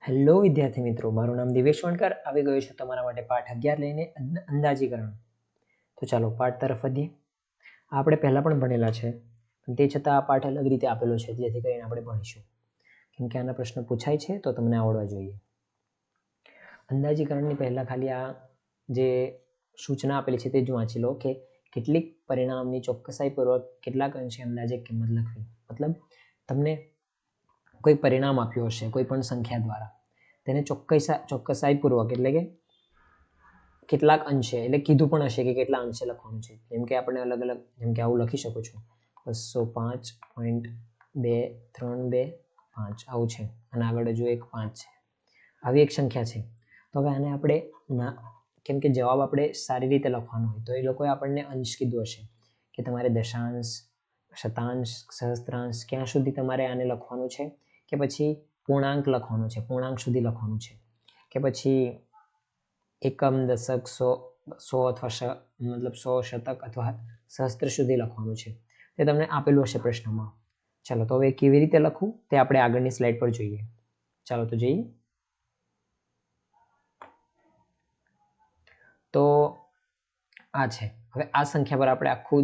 Hello વિદ્યાર્થી મિત્રો, મારું નામ દિવેશ વણકર આવી ગયો છે તમારા માટે પાઠ 11 લઈને અંદાજીકરણ. તો ચાલો પાઠ તરફ વધીએ. આપણે પહેલા પણ ભણેલા છે, પણ તે છતાં આ પાઠ અલગ રીતે આપેલો છે જેથી કરીને આપણે ભણીશું, કેમ કે આના પ્રશ્ન પૂછાય છે તો તમને આવડવા જોઈએ. અંદાજીકરણની પહેલા ખાલી આ જે સૂચના આપેલી છે તે જ વાંચી લો કે કેટલીક પરિણામની ચોકસાઈપૂર્વક કેટલાક અંશે અંદાજે કિંમત લખવી. મતલબ તમને કોઈ પરિણામ આપ્યું હશે કોઈ પણ સંખ્યા દ્વારા, તેને ચોકસાઈપૂર્વક એટલે કે કેટલાક અંશે એટલે કીધું પણ હશે કે કેટલા અંશે લખવાનું છે. જેમ કે આપણે અલગ અલગ જેમ કે આવું લખી શકો છો 205.232 આવું છે અને આગળ હજુ એક 5 છે. આવી એક સંખ્યા છે. તો હવે આને આપણે કેમ કે જવાબ આપણે સારી રીતે લખવાનો હોય તો એ લોકોએ આપણને અંશ કીધું હશે કે તમારે દશાંશ, શતાંશ, સહસ્ત્રાંશ ક્યાં સુધી તમારે આને લખવાનું છે, કે પછી પૂર્ણાંક લખવાનું છે, પૂર્ણાંક સુધી લખવાનું છે, કે પછી એકમ, દશક, સો અથવા મતલબ 100, શતક અથવા સહસ્ત્ર સુધી લખવાનું છે. તે તમને આપેલું હશે પ્રશ્નમાં. ચાલો તો હવે કેવી રીતે લખવું તે આપણે આગળની સ્લાઇડ પર જોઈએ. ચાલો તો જઈએ. તો આ છે. હવે આ સંખ્યા પર આપણે આખું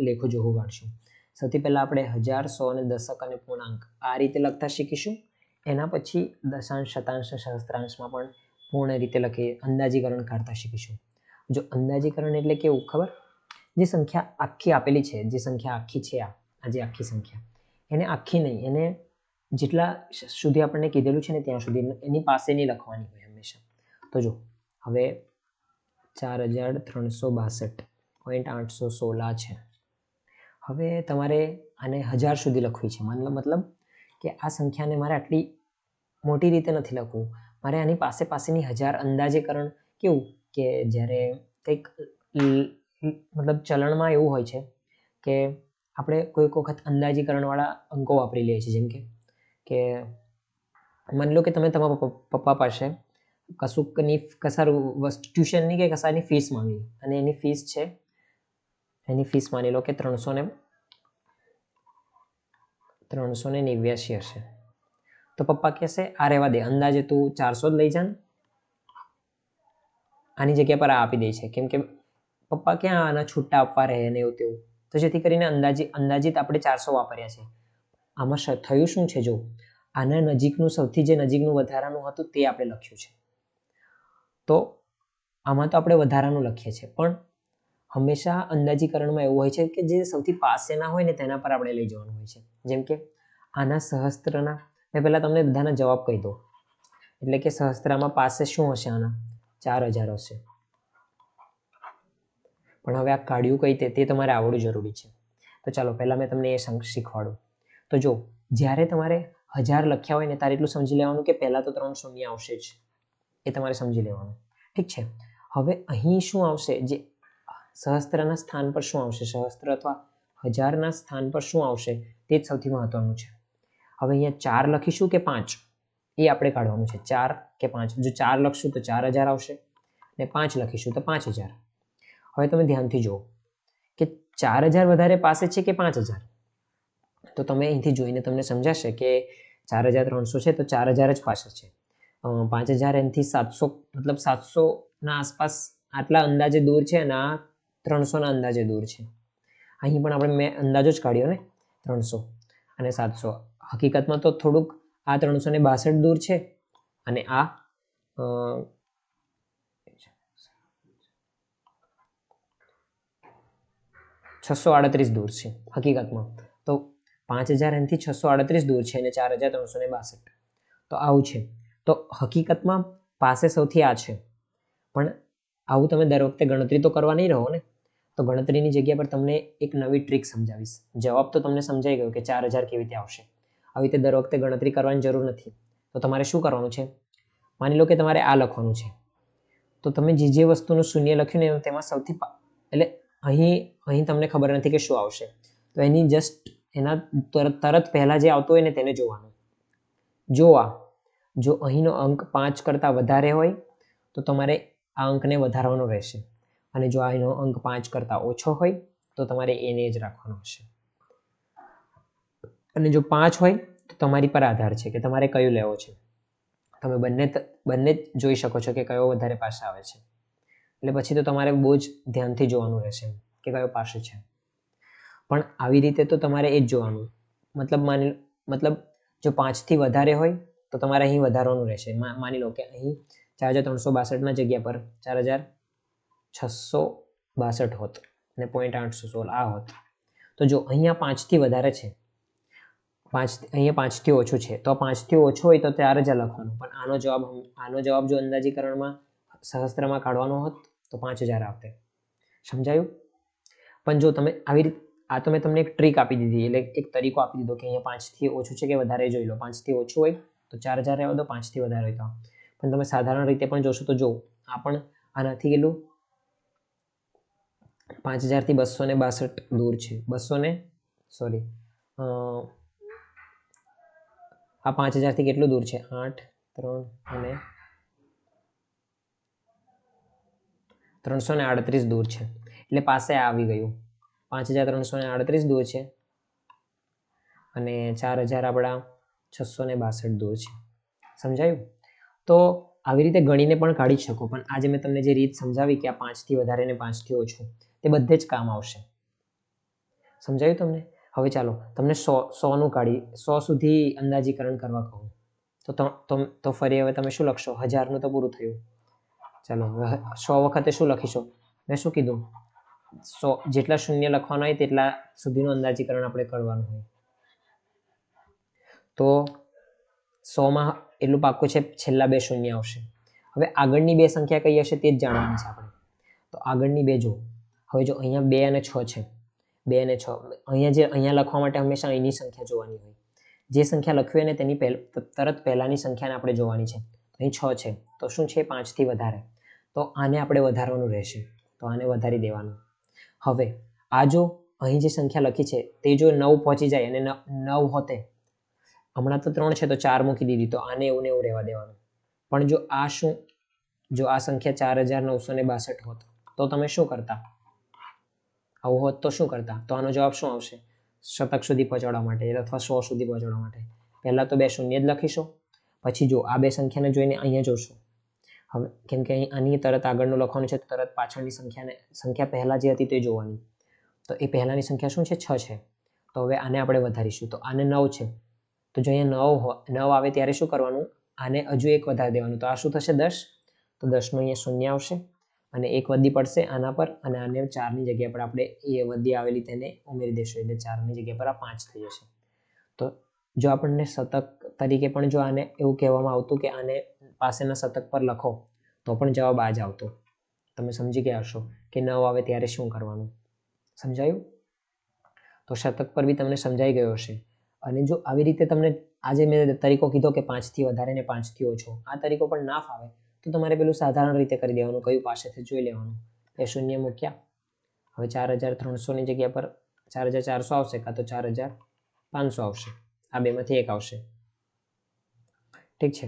લેખો જોવું કાઢશું. સૌથી પહેલા આપણે 1000, 100 અને દશક અને પૂર્ણાંક આ રીતે લખતા શીખીશું. એના પછી દશાંશ, શતાંશ, સહસ્ત્રાંશમાં પણ પૂર્ણ રીતે લખી અંદાજીકરણ કાઢતા શીખીશું. જો અંદાજીકરણ એટલે કેવું ખબર? જે સંખ્યા આખી આપેલી છે, જે સંખ્યા આખી છે, આ જે આખી સંખ્યા, એને આખી નહીં, એને જેટલા સુધી આપણને કીધેલું છે ને ત્યાં સુધી એની પાસેની લખવાની હોય હંમેશા. તો જો હવે 4362.816 છે. હવે તમારે આને 1000 સુધી લખવી છે. મતલબ કે આ સંખ્યાને મારે આટલી મોટી રીતે નથી લખવું, મારે આની પાસેની 1000 અંદાજીકરણ કેવું કે જ્યારે કંઈક મતલબ ચલણમાં એવું હોય છે કે આપણે કોઈક વખત અંદાજીકરણવાળા અંકો વાપરી લઈએ છીએ. જેમ કે માની લો કે તમે તમારા પપ્પા પાસે ટ્યુશનની કે કશાની ફીસ માંગી અને એની ફીસ માની લો કે 389 હશે. તો પપ્પા કહેશે આ રહેવા દે, અંદાજે તું 400 જ લઈ જા, આની જગ્યા પર આ આપી દે છે. કેમ કે પપ્પા ક્યાં આના છૂટા આપવા રહે ને એવું તેવું. તો જેથી કરીને અંદાજિત આપણે 400 વાપર્યા છે. આમાં થયું શું છે? જો આના નજીકનું સૌથી જે નજીકનું વધારાનું હતું તે આપણે લખ્યું છે. તો આમાં તો આપણે વધારાનું લખીએ છીએ, પણ હંમેશા અંદાજીકરણમાં એવું હોય છે કે જે સૌથી પાસેના હોય ને તેના પર આપણે લઈ જવાનું હોય છે. જેમ કે આના સહસ્ત્રના મેં પહેલાં તમને બધાના જવાબ કહી દો. એટલે કે સહસ્ત્રામાં પાસે શું હશે? આના 4000 હશે. પણ હવે આ કાઢ્યું કઈ તે તમારે આવડવું જરૂરી છે. તો ચાલો પહેલાં મેં તમને એ શીખવાડું. તો જો જ્યારે તમારે 1000 લખ્યા હોય ને ત્યારે એટલું સમજી લેવાનું કે પહેલાં તો 3 શૂન્ય આવશે જ, એ તમારે સમજી લેવાનું. ઠીક છે. હવે અહીં શું આવશે? જે સહસ્ત્રના સ્થાન પર શું આવશે? સહસ્ત્ર અથવા 1000ના સ્થાન પર શું આવશે તે જ સૌથી મહત્વનું છે. હવે અહીંયા 4 લખીશું કે 5 એ આપણે કાઢવાનું છે. 4 કે 5? જો 4 લખશું તો 4000 આવશે અને 5 લખીશું તો 5000. હવે તમે ધ્યાનથી જુઓ કે 4000 વધારે પાસે છે કે 5000? તો તમે અહીંથી જોઈને તમને સમજાશે કે 4300 છે તો 4000 જ પાછળ છે. 5000 એનાથી 700 મતલબ 700ના આસપાસ આટલા અંદાજે દૂર છે અને આ 300ના અંદાજે દૂર છે. અહીં પણ મેં અંદાજો જ કાઢ્યો ને, 300 અને 700. હકીકતમાં તો થોડુંક આ 362 દૂર છે અને આ 638 દૂર છે હકીકતમાં. તો 5000 એનાથી 638 દૂર છે અને 4362. તો આવું છે. તો હકીકતમાં પાસે સૌથી આ છે, પણ આવું તમે દર વખતે ગણતરી તો કરવા નહીં રહો ને. તો ગણતરીની જગ્યા પર તમને એક નવી ટ્રીક સમજાવીશ. જવાબ તો તમને સમજાઈ ગયો કે 4000 કેવી રીતે આવશે. આવી રીતે દર વખતે ગણતરી કરવાની જરૂર નથી. તો તમારે શું કરવાનું છે? માની લો કે તમારે આ લખવાનું છે, તો તમે જે વસ્તુનું શૂન્ય લખ્યું ને તેમાં સૌથી એટલે અહીં તમને ખબર નથી કે શું આવશે, તો એની જસ્ટ એના તરત પહેલા જે આવતું હોય ને તેને જોવાનું. જો અહીંનો અંક 5 કરતાં વધારે હોય તો તમારે આ અંકને વધારવાનો રહેશે, અને જો અહીંનો અંક 5 કરતાં ઓછો હોય તો તમારે એને જ રાખવાનો હશે. અને જો 5 હોય તો તમારી પર આધાર છે કે તમારે કયું લેવો છે. તમે બંને જોઈ શકો છો કે કયો વધારે પાસે આવે છે. એટલે પછી તો તમારે બહુ જ ધ્યાનથી જોવાનું રહેશે કે કયો પાસે છે. પણ આવી રીતે તો તમારે એ જ જોવાનું. મતલબ જો 5 થી વધારે હોય તો તમારે અહીં વધારવાનું રહેશે. માની લો કે અહીં 4362 જગ્યા પર 4662 હોત અને 0.816 આ હોત. તો જો અહીંયા 5 થી વધારે છે, અહીંયા 5 થી ઓછું છે, તો 5 થી ઓછું હોય તો 4000 લખવાનું. પણ આનો જવાબ જો અંદાજીકરણમાં સહસ્ત્રમાં કાઢવાનો હોત તો 5000 આવતે. સમજાયું? પણ જો તમે આવી રીતે આ તો મેં તમને એક ટ્રીક આપી દીધી, એટલે એક તરીકો આપી દીધો કે અહીંયા 5 થી ઓછું છે કે વધારે જોઈ લો. 5 થી ઓછું હોય તો 4000 રહેવા દો, 5 થી વધારે હોય તો. પણ તમે સાધારણ રીતે પણ જોશો તો જો આ પણ આનાથી કેટલું 5000 થી 262 દૂર છે. આ 5000 થી કેટલું દૂર છે? 8, 3 અને 338 દૂર છે. એટલે પાસે આવી ગયું. 5338 દૂર છે અને 4000 આપણા 662 દૂર છે. સમજાયું? તો આવી રીતે ગણીને પણ કાઢી શકો. પણ આજે મેં તમને જે રીત સમજાવી કે આ 5 થી વધારે ને 5 થી ઓછું, તે બધે જ કામ આવશે. સમજાયું તમને? હવે ચાલો તમને 100 સુધી અંદાજીકરણ કરવા કહું તો ફરી હવે તમે શું લખશો? 1000 નું તો પૂરું થયું. ચાલો 100 વખતે શું લખીશું? મેં શું કીધું? 100 જેટલા શૂન્ય લખવાના હોય તેટલા સુધીનું અંદાજીકરણ આપણે કરવાનું હોય. તો 100માં એટલું પાક્કું છે છેલ્લા 2 શૂન્ય આવશે. હવે આગળની 2 સંખ્યા કઈ હશે તે જ જાણવાની છે આપણે. તો આગળની 2 જો હવે જો અહીંયા 2 અને 6 છે. 2 અને 6 અહીંયા લખવા માટે હંમેશા અહીંની સંખ્યા જોવાની હોય. જે સંખ્યા લખવી હોય ને તેની તરત પહેલાની સંખ્યાને આપણે જોવાની છે. અહીં 6 છે તો શું છે? 5 થી વધારે. તો આને આપણે વધારવાનું રહેશે. તો આને વધારી દેવાનું. હવે આ જો અહીં જે સંખ્યા લખી છે તે જો 9 પહોંચી જાય અને 9 હોતે, હમણાં તો 3 છે તો 4 મૂકી દીધી, તો આને એવું ને એવું રહેવા દેવાનું. પણ જો આ સંખ્યા 4962 હોત તો તમે શું કરતા? આવું હોત તો શું કરતા? તો આનો જવાબ શું આવશે? શતક સુધી પહોંચાડવા માટે અથવા 100 સુધી પહોંચાડવા માટે પહેલા તો 2 શૂન્ય જ લખીશું. પછી જો આ 2 સંખ્યાને જોઈને અહીંયા જોશો. હવે કેમ કે અહીં આની તરત આગળનું લખવાનું છે, તરત પાછળની સંખ્યા પહેલા જે હતી તે જોવાની. તો એ પહેલાની સંખ્યા શું છે? 6 છે. તો હવે આને આપણે વધારીશું. તો આને 9 છે. તો જો અહીંયા 9 આવે ત્યારે શું કરવાનું? આને હજુ 1 વધારી દેવાનું. તો આ શું થશે? 10. તો 10 નું અહીંયા શૂન્ય આવશે અને 1 વધી પડશે આના પર અને આને 4 ની જગ્યા પર આપણે એ વધી આવેલી તેને ઉમેરી દેશું. એટલે 4 ની જગ્યા પર આ 5 થઈ જશે. તો જો આપણને શતક તરીકે પણ જો આને એવું કહેવામાં આવતું કે આને પાસેના શતક પર લખો તો પણ જવાબ આ જ આવતો. તમે સમજી ગયા હશો કે 9 આવે ત્યારે શું કરવાનું. સમજાયું? તો શતક પર બી તમને સમજાઈ ગયો હશે. અને જો આવી રીતે તમને આજે મેં તરીકો કીધો કે 5 થી વધારે ને 5 થી ઓછો, આ તરીકો પણ ના ફાવે તો તમારે પેલું સાધારણ રીતે કરી દેવાનું. કયું પાસેથી જોઈ લેવાનું. એ શૂન્ય મૂક્યા. હવે 4300 ની જગ્યા પર 4400 આવશે કાં તો 4500 આવશે. આ બેમાંથી એક આવશે. ઠીક છે?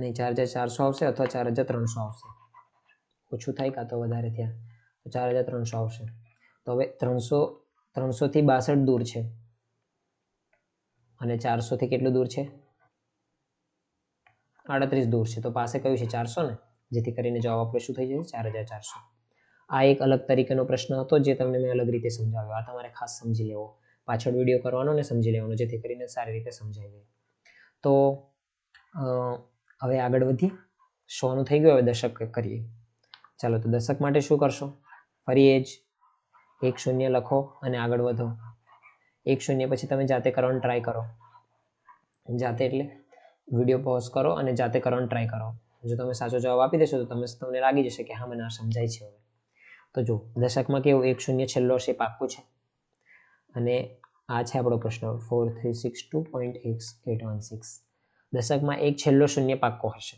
નહીં 4400 આવશે અથવા 4300 આવશે. ઓછું થાય કાં તો વધારે થયા તો 4300 આવશે. તો હવે 300 થી 62 દૂર છે અને 400 થી કેટલું દૂર છે? 38 દૂર છે. તો પાસે કયું છે? 400 ને, જેથી કરીને જવાબ આપણે શું થઈ જશે? 4400. આ એક અલગ તરીકેનો પ્રશ્ન હતો જે તમને મેં અલગ રીતે સમજાવ્યો. આ તમારે ખાસ સમજી લેવો. પાછળ વિડીયો કરવાનો ને સમજી લેવાનો જેથી કરીને સારી રીતે સમજાઈ જાય. તો હવે આગળ વધીએ. 100 નું થઈ ગયું. હવે દશક કરીએ. ચાલો તો દશક માટે શું કરશો? ફરી એ જ 1 શૂન્ય લખો અને આગળ વધો. 1 શૂન્ય પછી તમે જાતે કરવાનો ટ્રાય કરો. જાતે એટલે વિડીયો પોઝ કરો અને જાતે કરવાનો ટ્રાય કરો. જો તમે સાચો જવાબ આપી દેશો તો તમને લાગી જશે કે હા મને આ સમજાય છે. હવે તો જો દશકમાં કેવું 1 શૂન્ય છેલ્લો હશે પાક્કું છે અને આ છે આપણો પ્રશ્ન 4362.8816. દશકમાં એક છેલ્લો શૂન્ય પાક્કો હશે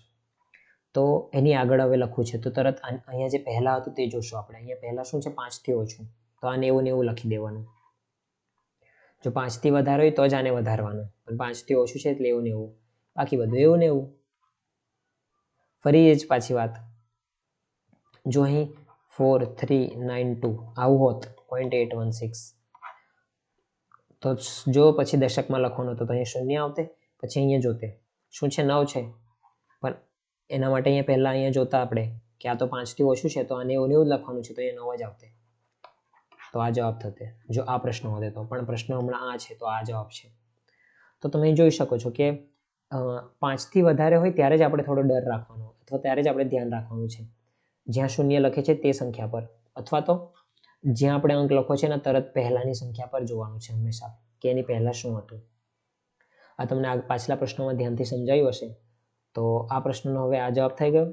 તો એની આગળ હવે લખવું છે. તો તરત અહીંયા જે પહેલા હતું તે જોશું આપણે. અહીંયા પહેલા શું છે? 5 થી ઓછું. તો આને એવું ને એવું લખી દેવાનું. જો 5 થી વધારે હોય તો જ આને વધારવાનું. પણ 5 થી ઓછું છે એટલે એવું ને એવું. બાકી બધું એવું ને એવું. ફરી એ જ પાછી વાત. જો અહીં 4392 આવું હોત 0.816 તો જો પછી દશકમાં લખવાનું તો અહીં શૂન્ય આવતે. પછી અહીંયા જોતે શું છે 9 છે, પણ એના માટે અહીંયા પહેલા અહીંયા જોતા આપણે કે આ તો 5 થી ઓછું છે તો આને એવું એવું લખવાનું છે તો એ 9 જ આવતે, તો આ જવાબ થતે જો આ પ્રશ્ન હોતે તો. પણ પ્રશ્ન હમણાં આ છે તો આ જવાબ છે. તો તમે જોઈ શકો છો કે 5 થી વધારે હોય ત્યારે જ આપણે થોડો ડર રાખવાનો અથવા ત્યારે જ આપણે ધ્યાન રાખવાનું છે જ્યાં શૂન્ય લખે છે તે સંખ્યા પર, અથવા તો જ્યાં આપણે અંક લખો છે એના તરત પહેલાની સંખ્યા પર જોવાનું છે હંમેશા કે એની પહેલા શું હતું. આ તમને આ પાછલા પ્રશ્નોમાં ધ્યાનથી સમજાયું હશે. તો આ પ્રશ્નનો હવે આ જવાબ થઈ ગયો.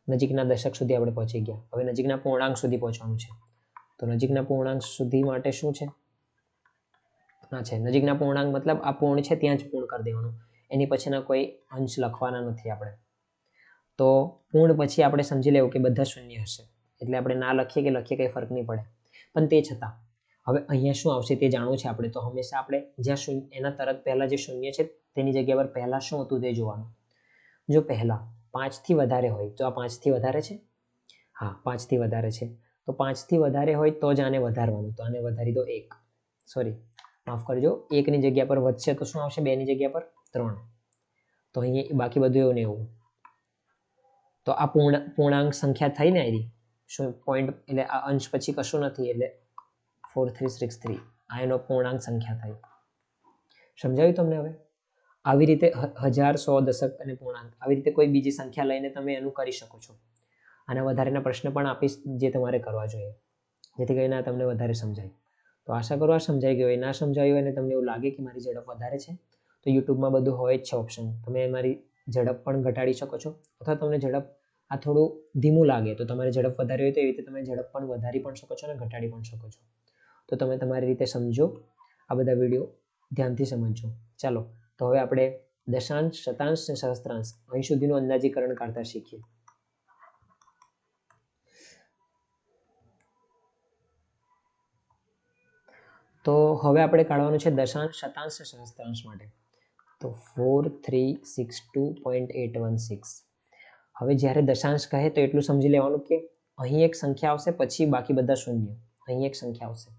નજીકના દશક સુધી આપણે પહોંચી ગયા. હવે નજીકના પૂર્ણાંક સુધી પહોંચવાનું છે. તો નજીકના પૂર્ણાંક સુધી માટે શું છે? આ છે નજીકના પૂર્ણાંક, મતલબ આ પૂર્ણ છે ત્યાં જ પૂર્ણ કરી દેવાનું, એની પછીના કોઈ અંશ લખવાના નથી આપણે. તો પૂર્ણ પછી આપણે સમજી લેવું કે બધા શૂન્ય હશે, એટલે આપણે ના લખીએ કે લખીએ કંઈ ફરક નહીં પડે. પણ તે છતાં હવે અહીંયા શું આવશે તે જાણવું છે આપણે. તો હંમેશા આપણે જ્યાં શૂન્ય એના તરત પહેલા જે શૂન્ય છે તેની જગ્યા પર પહેલા શું હતું તે જોવાનું. જો પહેલા 5 થી વધારે હોય તો આ 5 થી વધારે છે, હા 5 થી વધારે છે, તો 5 થી વધારે હોય તો જ આને વધારવાનું, તો આને વધારી દો 1, સોરી માફ કરજો, 1 ની જગ્યા પર વધશે તો શું આવશે 2 ની જગ્યા પર 3, તો અહીંયા બાકી બધું એવું ને એવું. તો આ પૂર્ણાંક સંખ્યા થઈ ને આવી શું પોઈન્ટ, એટલે આ અંશ પછી કશું નથી, એટલે 4363 આ એનો પૂર્ણાંક સંખ્યા થઈ. સમજાયું તમને? હવે આવી રીતે 1000, 100, દશક અને પૂર્ણાંક આવી રીતે કોઈ બીજી સંખ્યા લઈને તમે એનું કરી શકો છો. આના વધારેના પ્રશ્ન પણ આપીશ જે તમારે કરવા જોઈએ, જેથી કરીને તમને વધારે સમજાય. તો આશા કરું આ સમજાઈ ગયું હોય. ના સમજાયું અને તમને એવું લાગે કે મારી ઝડપ વધારે છે તો યુટ્યુબમાં બધું હોય જ છે ઓપ્શન, તમે મારી ઝડપ પણ ઘટાડી શકો છો, અથવા તમને ઝડપ આ થોડું ધીમું લાગે તો તમારે ઝડપ વધારે હોય તો એવી રીતે તમે ઝડપ પણ વધારી પણ શકો છો અને ઘટાડી પણ શકો છો. તો તમે તમારી રીતે સમજો, આ બધા વિડીયો ધ્યાનથી સમજજો. ચાલો તો હવે આપણે દશાંશ, શતાંશ અને સહસ્ત્રાંશ અહીં સુધીનું અંદાજીકરણ કાઢતા શીખીએ. તો હવે આપણે કાઢવાનું છે દશાંશ, શતાંશ અને સહસ્ત્રાંશ માટે. તો 4362.816. હવે જ્યારે દશાંશ કહે તો એટલું સમજી લેવાનું કે અહીં એક સંખ્યા આવશે પછી બાકી બધા શૂન્ય, અહીં એક સંખ્યા આવશે.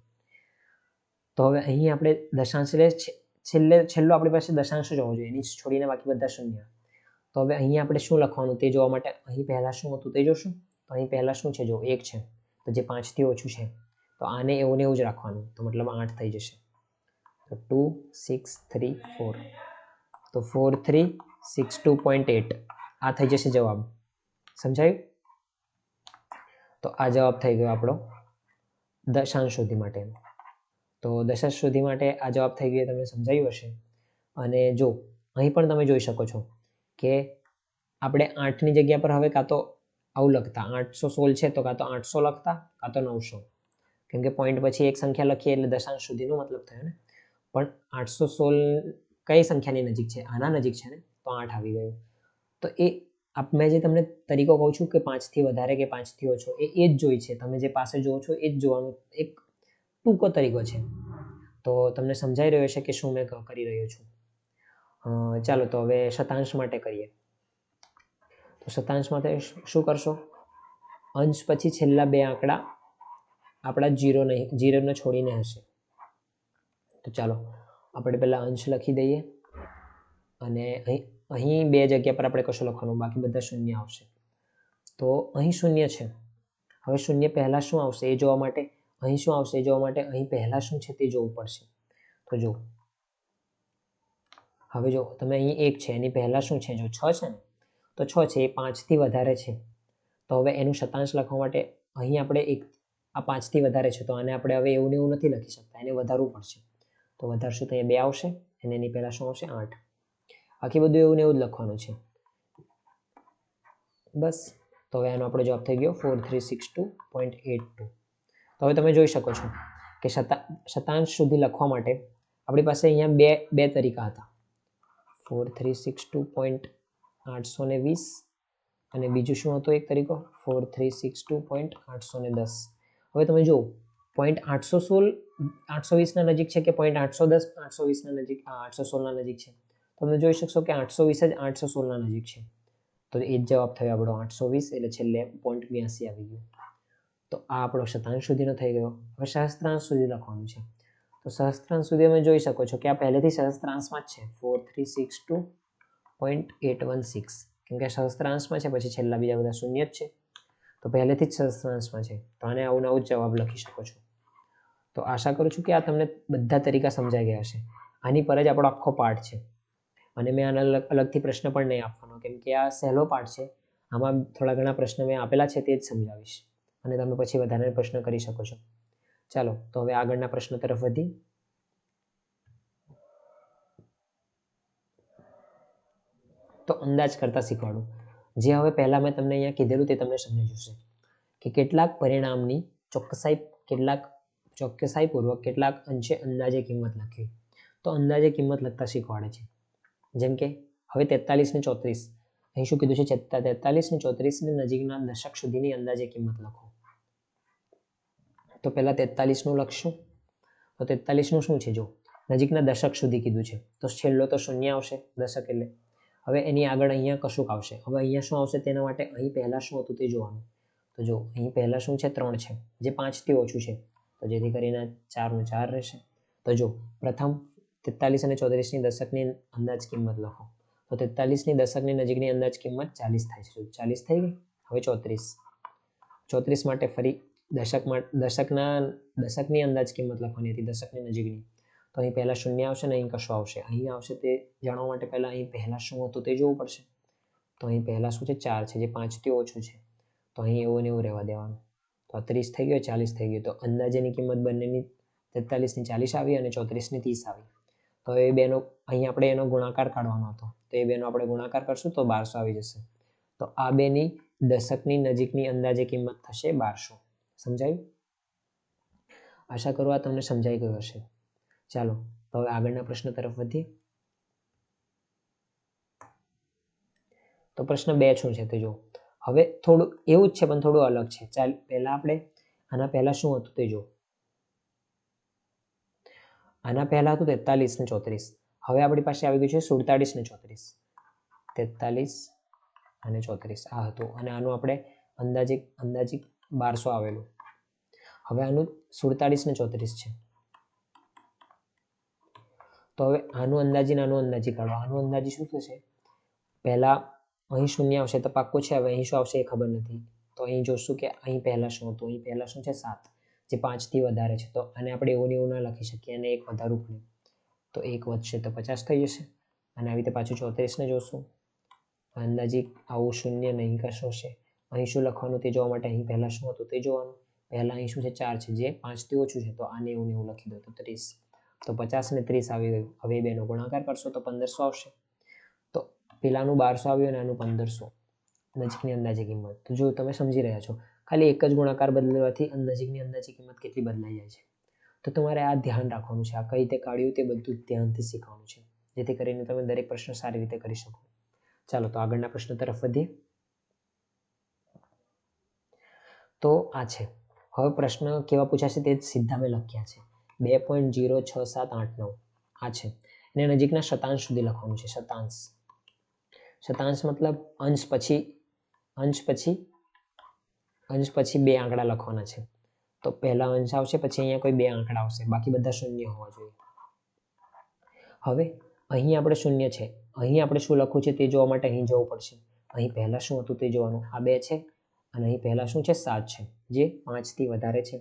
તો હવે અહીં આપણે દશાંશ એટલે છેલ્લો આપણી પાસે દશાંશ જ હોવો જોઈએ, એની છોડીને બાકી બધા શૂન્ય. તો હવે અહીં આપણે શું લખવાનું તે જોવા માટે અહીં પહેલા શું હતું તે જોશું. તો અહીં પહેલા શું છે, જો 1 છે તો જે 5 થી ઓછું છે તો આને એવું ને એવું જ રાખવાનું, તો મતલબ 8 થઈ જશે. તો 2634, તો 4362.8 આ થઈ જશે જવાબ. સમજાયું? તો આ જવાબ થઈ ગયો આપણો દશાંશ સુધી માટે. તો દશાંશ સુધી માટે આ જવાબ થઈ ગયો, તમને સમજાયું હશે. અને જો અહીં પણ તમે જોઈ શકો છો કે આપણે 8 ની જગ્યા પર હવે કાં તો આવું લખતા 816 છે તો કાં તો 800 લખતા કાં તો 900, કેમ કે પોઈન્ટ પછી એક સંખ્યા લખીએ એટલે દશાંશ સુધીનો મતલબ થયો ને. પણ 816 કઈ સંખ્યાની નજીક છે? આના નજીક છે ને, તો 8 આવી ગયું. તો એ મેં જે તમને તરીકો કહું છું કે 5 થી વધારે કે 5 થી ઓછો, એ જ જોઈ છે. તમે જે પાસે જોવો છો એ જ જોવાનું એક ટૂંકો તરીકો છે. તો તમને સમજાઈ રહ્યો છે કે શું મેં કરી રહ્યો છું. ચાલો તો હવે શતાંશ માટે કરીએ. તો શતાંશ માટે શું કરશો? અંશ પછી છેલ્લા બે આંકડા આપણા જીરોને છોડીને હશે. તો ચાલો આપણે પહેલા અંશ લખી દઈએ અને અહીં બે જગ્યા પર આપણે કશું લખવાનું, બાકી બધા શૂન્ય આવશે. તો અહીં શૂન્ય છે, હવે શૂન્ય પહેલા શું આવશે એ જોવા માટે અહીં શું આવશે એ જોવા માટે અહીં પહેલા શું છે તે જોવું પડશે. તો જો હવે જો તમે અહીં 1 છે એની પહેલા શું છે, જો 6 છે ને, તો 6 છે એ 5 થી વધારે છે. તો હવે એનું શતાંશ લખવા માટે અહીં આપણે આ 5 થી વધારે છે તો આને આપણે હવે એવું ને એવું નથી લખી શકતા, એને વધારવું પડશે. તો વધારશું તો અહીંયા 2 આવશે અને એની પહેલા શું આવશે? 8. બાકી બધું એવું ને એવું જ લખવાનું છે બસ. તો હવે આનો આપણો જવાબ થઈ ગયો 4362.82. તો હવે તમે જોઈ શકો છો કે શતાંશ સુધી લખવા માટે આપણી પાસે અહીંયા બે તરીકા હતા, 4362.820 અને બીજું શું હતો એક તરીકો 4362.810. હવે તમે જુઓ પોઈન્ટ 820 ના નજીક છે કે પોઈન્ટ 810 820 ના નજીક 816 ના નજીક છે. તમે જોઈ શકશો કે 820 જ 816 ના નજીક છે. તો એ જ જવાબ થયો આપણો 820, એટલે છેલ્લે 0.82 આવી ગયું. તો આ આપણો શતાંશ સુધીનો થઈ ગયો. હવે સહસ્ત્રાંશ સુધી લખવાનું છે. તો સહસ્ત્રાંશ સુધી તમે જોઈ શકો છો કે આ પહેલેથી સહસ્ત્રાંશમાં જ છે 4362 0.816 કેમ કે સહસ્ત્રાંશમાં છે, પછી છેલ્લા બીજા બધા શૂન્ય જ છે, તો પહેલેથી જ સહસ્ત્રાંશમાં છે, તો આને આવું નવું જ જવાબ લખી શકો છો. તો આશા કરું છું કે આ તમને બધા તરીકા સમજાઈ ગયા હશે. આની પર જ આપણો આખો પાઠ છે, અને મેં આના અલગથી પ્રશ્ન પણ નહીં આપવાનો, કેમ કે આ સહેલો પાઠ છે. આમાં થોડા ઘણા પ્રશ્ન મેં આપેલા છે તે જ સમજાવીશ, અને તમે પછી વધારે પ્રશ્ન કરી શકો છો. ચાલો તો હવે આગળના પ્રશ્ન તરફ વધી. તો અંદાજ કરતા શીખવાડું. જે હવે પહેલા મેં તમને અહીંયા કીધેલું તે તમને સમજાઈ જશે કે કેટલાક પરિણામની ચોકસાઈપૂર્વક કેટલાક અંશે અંદાજે કિંમત લખવી. તો અંદાજે કિંમત લખતા શીખવાડે છે. જેમ કે હવે 43 ને 34, અહીં શું કીધું છે? 43 ને 34 ની નજીકના દશક સુધીની અંદાજે કિંમત લખો. તો પહેલા 43 નું લખશું. તો 43 નું શું છે? જો નજીકના દશક સુધી કીધું છે, તો છેલ્લો તો શૂન્ય આવશે, દશક એટલે. હવે એની આગળ અહીંયા કશુંક આવશે. હવે અહીંયા શું આવશે? તેના માટે અહીં પહેલા શું હતું તે જોવાનું. તો જો અહીં પહેલા શું છે? 3 છે, જે 5 થી ઓછું છે, તો જેથી કરીને 4 નું 4 રહેશે. તો જો પ્રથમ 43 અને 34 ની દશકની અંદાજ કિંમત લખો. તો 43 ની દશકની નજીકની અંદાજ કિંમત 40 થાય છે. 40 થઈ ગઈ. હવે 34 માટે ફરી દશકની અંદાજ કિંમત લખવાની હતી, દશકની નજીકની. તો અહીં પહેલા શૂન્ય આવશે ને અહીં કશું આવશે. અહીં આવશે તે જાણવા માટે પહેલા અહીં પહેલા શું હતું તે જોવું પડશે. તો અહીં પહેલા શું છે? 4 છે, જે 5 થી ઓછું છે, તો અહીં એવું ને એવું રહેવા દેવાનું. તો 30 થઈ ગયો, 40 થઈ ગયું. તો અંદાજેની કિંમત બંનેની 43 ની 40 આવી અને 34 ની 30 આવી. તો એ બેનો અહીં આપણે એનો ગુણાકાર કાઢવાનો હતો, તો એ બેનો આપણે ગુણાકાર કરશું તો 1200 આવી જશે. તો આ બેની દશકની નજીકની અંદાજે કિંમત થશે 1200. સમજાયું? આશા કરું આ તમને સમજાઈ ગયું હશે. ચાલો તો હવે આગળના પ્રશ્ન તરફ વધીએ. તો પ્રશ્ન 2 શું છે તે જો. હવે થોડું એવું જ છે પણ થોડું અલગ છે. ચાલ પહેલા આપણે આના પહેલા શું હતું તે જો. આના પહેલા હતું 43 ને 34. હવે આપણી પાસે આવી ગયું છે 47 ને 34. 43 અને 34 આ હતું, અને આનું આપણે અંદાજિત 1200 આવેલું. હવે આનું 47 ને 34 છે. તો હવે આનું અંદાજી કાઢો. આનું અંદાજી શું થશે? પહેલા અહીં શૂન્ય આવશે તો પાક્કું છે. હવે અહીં શું આવશે એ ખબર નથી, તો અહીં જોશું કે અહીં પહેલા શું હતું. અહીં પહેલા શું છે? 7, જે 5 થી વધારે છે. તો આને આપણે એવું ને એવું ના લખી શકીએ, અને એક વધારવું પડે, તો એક વધશે તો 50 થઈ જશે. અને આવી રીતે પાછું 34 ને જોશું, અંદાજી આવું શૂન્ય નહીં કશું હશે. અહીં શું લખવાનું તે જોવા માટે અહીં પહેલા શું હતું તે જોવાનું. પહેલા અહીં શું છે? 4 છે, જે 5 થી ઓછું છે, તો આને એવું ને એવું લખી દો તો 30. તો 50 ને 30 આવી ગયું. હવે બેનો ગુણાકાર કરશો તો 1500 આવશે. તો પેલાનું 1200 આવ્યું અને આનું 1500 નજીકની અંદાજે કિંમત. તો જો તમે સમજી રહ્યા છો, ખાલી એક જ ગુણાકાર બદલવાથી નજીકની અંદાજે કિંમત કેટલી બદલાઈ જાય છે. તો તમારે આ ધ્યાન રાખવાનું છે. આ કઈ રીતે કાઢ્યું તે બધું ધ્યાનથી શીખવાનું છે, જેથી કરીને તમે દરેક પ્રશ્ન સારી રીતે કરી શકો. ચાલો તો આગળના પ્રશ્ન તરફ વધીએ. તો આ છે. હવે પ્રશ્ન કેવા પૂછાશે તે સીધા મેં લખ્યા છે. 2.06789 આ છે. એને નજીકના શતાંશ સુધી લખવાનું છે. શતાંશ મતલબ અંશ પછી 2 આંકડા લખવાના છે. તો પહેલા અંશ આવશે, પછી અહીંયા કોઈ 2 આંકડા આવશે, બાકી બધા શૂન્ય હોવા જોઈએ. હવે અહીં આપણે શૂન્ય છે, અહીં આપણે શું લખવું છે તે જોવા માટે અહીં જવું પડશે. અહીં પહેલા શું હતું તે જોવાનું. આ 2 છે, અને અહીં પહેલા શું છે? 7 છે, જે 5 થી વધારે છે.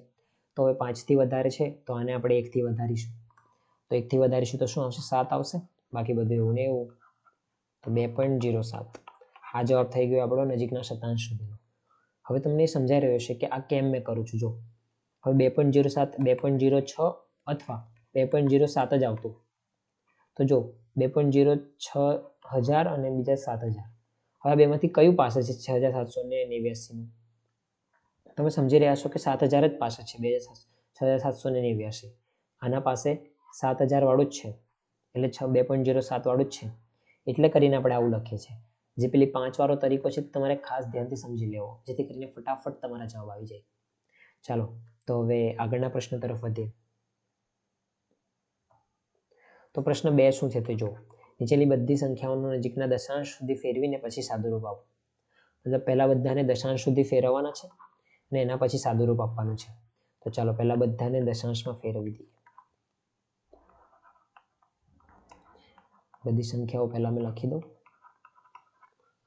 તો હવે 5 થી વધારે છે, તો આને આપણે 1 થી વધારીશું. તો 1 થી વધારીશું તો શું આવશે? 7 આવશે. બાકી બધું એવું ને એવું. તો 2.07 આ જવાબ થઈ ગયો આપણો નજીકના શતાંશ સુધીનો. હવે તમને સમજાઈ રહ્યો છે કે આ કેમ મેં કરું છું. જો હવે 2.07, 2.06 અથવા 2.07 જ આવતું. તો જો 2.06,000 અને બીજા 7,000. હવે બેમાંથી કયું પાસે છે? 6,789 નું. તમે સમજી રહ્યા છો કે 7,000 જ પાસે છે. 6,789. આના પાસે 7,000 વાળું જ છે, એટલે 2.07 વાળું જ છે. એટલે કરીને આપણે આવું લખીએ છીએ. જે પેલી 5 વાળો તરીકો છે તમારે ખાસ ધ્યાનથી સમજી લેવો, જેથી કરીને ફટાફટ તમારા જવાબ આવી જાય. ચાલો તો હવે આગળના પ્રશ્ન તરફ વધીએ. તો પ્રશ્ન 2 શું છે તે જો. નીચેની બધી સંખ્યાઓનો નજીકના દશાંશ સુધી ફેરવીને પછી સાદુરૂપ આપો. મતલબ પહેલા બધાને દશાંશ સુધી ફેરવવાના છે અને એના પછી સાદુરૂપ આપવાનું છે. તો ચાલો પહેલા બધાને દશાંશમાં ફેરવી દઈએ. બધી સંખ્યાઓ પહેલા મેં લખી દઉં.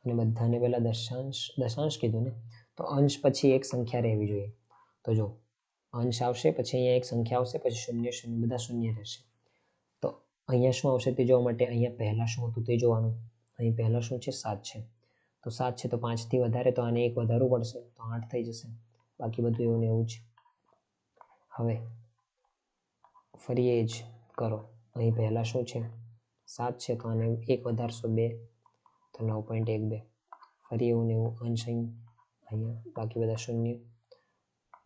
અને બધાને પહેલાં દશાંશ કીધું ને, તો અંશ પછી એક સંખ્યા રહેવી જોઈએ. તો જો અંશ આવશે, પછી અહીંયા એક સંખ્યા આવશે, પછી શૂન્ય શૂન્ય, બધા શૂન્ય રહેશે. તો અહીંયા શું આવશે તે જોવા માટે અહીંયા પહેલાં શું હતું તે જોવાનું. અહીં પહેલાં શું છે? 7 છે. તો 7 છે, તો 5થી વધારે, તો આને એક વધારવું પડશે, તો 8 થઈ જશે. બાકી બધું એવું ને એવું જ. હવે ફરી એ જ કરો. અહીં પહેલાં શું છે? 7 છે, તો આને એક વધારશો, 2, તો 9.12. ફરી એવું ને એવું. અંશ અહીંયા, બાકી બધા શૂન્ય,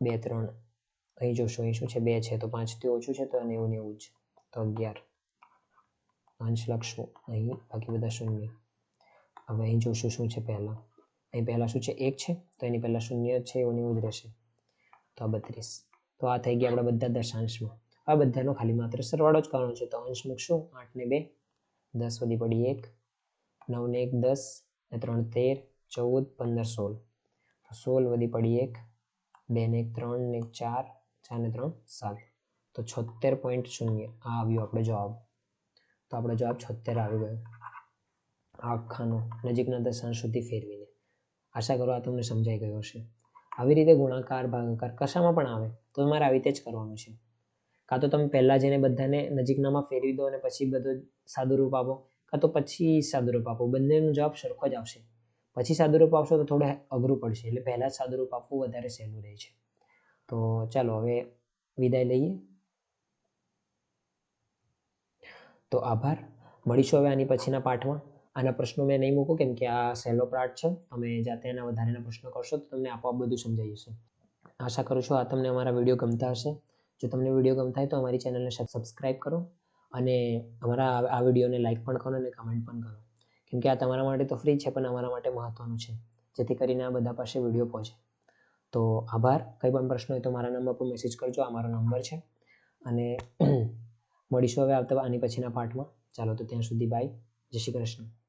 2 3. અહીં જોશો, અહીં શું છે? 2 છે, તો 5થી ઓછું છે, તો આને એવું ને એવું જ, તો 11. અંશ લખશું અહીં, બાકી બધા શૂન્ય. હવે અહીં જોશું શું છે પહેલાં. અહીં પહેલાં શું છે? 1 છે, તો એની પહેલાં શૂન્ય છે, એવું ને એવું જ રહેશે, તો 32. તો આ થઈ ગયા આપણા બધા દશાંશમાં. આ બધાનો ખાલી માત્ર સરવાળો જ કરવાનો છે. તો અંશ મૂકશું, 8 ને 2 10 વધી પડી 1, 9 ને 1 10, ને 3 13, 14 15 16. તો 16 વધી પડી 1, 2 ને 1 3 ને 1 4, 4 ને 3 7. તો 76.0 આ આવ્યો આપણો જવાબ. તો આપણો જવાબ 76 આવી ગયો. આ આખાનો નજીકના દશાંશ સુધી ફેરવીને. આશા કરો આ તમને સમજાઈ ગયો હશે. આવી રીતે ગુણાકાર, ભાગાકાર કશામાં પણ આવે તો તમારે આવી રીતે જ કરવાનું છે. કાં તો તમે પહેલાં જઈને બધાને નજીકનામાં ફેરવી દો અને પછી બધું સાદુરૂપ આપો, કાં તો પછી સાદુરૂપ આપો. બંનેનો જવાબ સરખો જ આવશે. પછી સાદુરૂપ આપશો તો થોડું અઘરું પડશે, એટલે પહેલાં જ સાદુરૂપ આપવું વધારે સહેલું રહે છે. તો ચાલો હવે વિદાય લઈએ. તો આભાર. મળીશું હવે આની પછીના પાઠમાં. આના પ્રશ્નો મેં નહીં મૂકું, કેમ કે આ સહેલો પાઠ છે. તમે જાતે એના વધારેના પ્રશ્નો કરશો તો તમને આપોઆપ બધું સમજાઈ જશે. આશા કરું છું આ તમને અમારા વિડીયો ગમતા હશે. જો તમને વિડીયો ગમતા હોય તો અમારી ચેનલને સબસ્ક્રાઈબ કરો અને અમારા આ વિડીયોને લાઈક પણ કરો અને કમેન્ટ પણ કરો, કેમ કે આ તમારા માટે તો ફ્રી છે, પણ અમારા માટે મહત્ત્વનું છે, જેથી કરીને આ બધા પાસે વિડીયો પહોંચે. તો આભાર. કંઈ પણ પ્રશ્ન હોય તો મારા નંબર પર મેસેજ કરજો. આ મારો નંબર છે. અને મળીશું હવે આની પછીના પાર્ટમાં. ચાલો, તો ત્યાં સુધી બાય. જય શ્રી કૃષ્ણ.